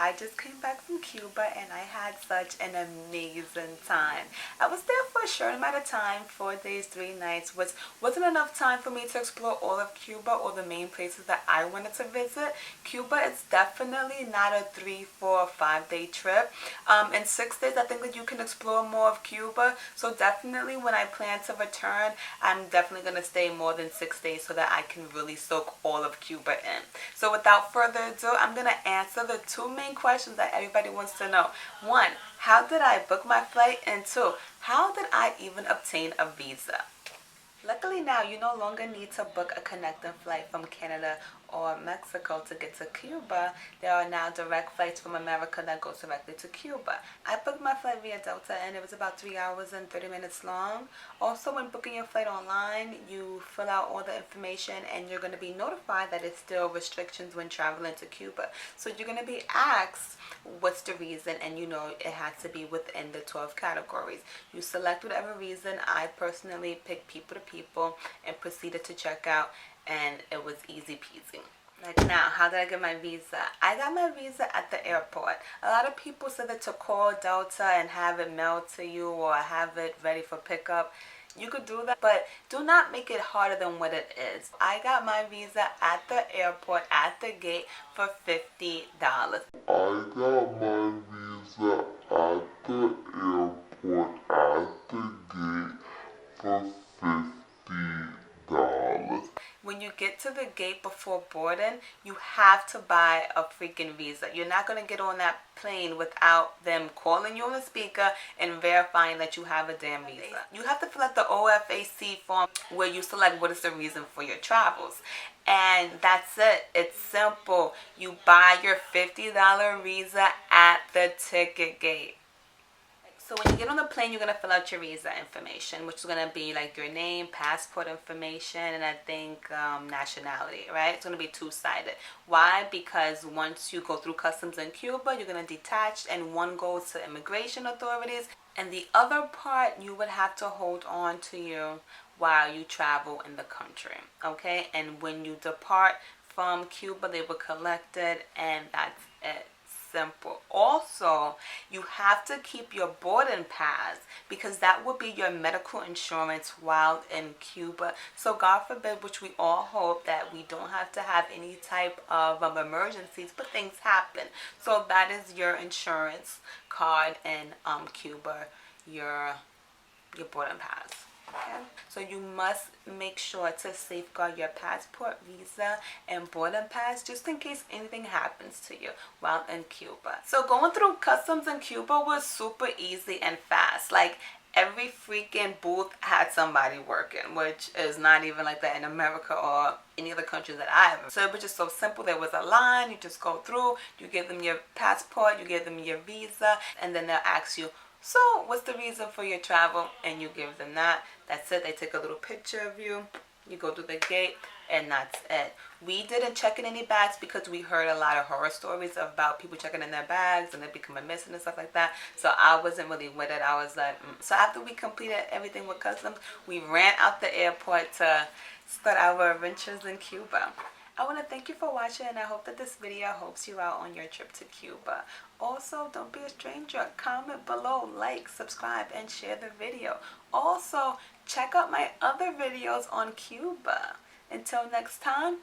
I just came back from Cuba and I had such an amazing time. I was there for a short amount of time, 4 days, 3 nights, which wasn't enough time for me to explore all of Cuba or the main places that I wanted to visit. Cuba is definitely not a 3, 4, 5 day trip. In 6 days, I think that you can explore more of Cuba. So definitely when I plan to return, I'm definitely going to stay more than 6 days so that I can really soak all of Cuba in. So without further ado, I'm going to answer the two main questions that everybody wants to know. One, how did I book my flight? And two, how did I even obtain a visa? Luckily now, you no longer need to book a connecting flight from Canada or Mexico to get to Cuba. There are now direct flights from America that goes directly to Cuba. I booked my flight via Delta and it was about 3 hours and 30 minutes long. Also, when booking your flight online, you fill out all the information and you're going to be notified that it's still restrictions when traveling to Cuba. So you're going to be asked what's the reason, and you know it has to be within the 12 categories. You select whatever reason. I personally picked people to people and proceeded to check out, and it was easy peasy. Like, now, how did I get my visa? I got my visa at the airport. A lot of people said that to call Delta and have it mailed to you or have it ready for pickup. You could do that, but do not make it harder than what it is. I got my visa at the airport at the gate for $50. I got my visa at the airport at the gate for $50. When you get to the gate before boarding, you have to buy a freaking visa. You're not going to get on that plane without them calling you on the speaker and verifying that you have a damn visa. You have to fill out the OFAC form where you select what is the reason for your travels. And that's it. It's simple. You buy your $50 visa at the ticket gate. So when you get on the plane, you're going to fill out your visa information, which is going to be like your name, passport information, and I think nationality, right? It's going to be two-sided. Why? Because once you go through customs in Cuba, you're going to detach, and one goes to immigration authorities, and the other part you would have to hold on to you while you travel in the country, okay? And when you depart from Cuba, they will collect it, and that's it. Simple. Also, you have to keep your boarding pass because that will be your medical insurance while in Cuba. So God forbid, which we all hope that we don't have to have any type of emergencies, but things happen. So that is your insurance card in Cuba, your boarding pass. Okay. So you must make sure to safeguard your passport, visa, and boarding pass just in case anything happens to you while in Cuba. So going through customs in Cuba was super easy and fast. Like, every freaking booth had somebody working, which is not even like that in America or any other country that I have. So it was just so simple. There was a line. You just go through. You give them your passport. You give them your visa. And then they'll ask you, so what's the reason for your travel? And you give them that. That's it. They take a little picture of you. You go through the gate, and that's it. We didn't check in any bags because we heard a lot of horror stories about people checking in their bags and they becoming missing and stuff like that. So I wasn't really with it. I was like, So after we completed everything with customs, we ran out the airport to start our adventures in Cuba. I want to thank you for watching, and I hope that this video helps you out on your trip to Cuba. Also, don't be a stranger. Comment below, like, subscribe, and share the video. Also, check out my other videos on Cuba. Until next time,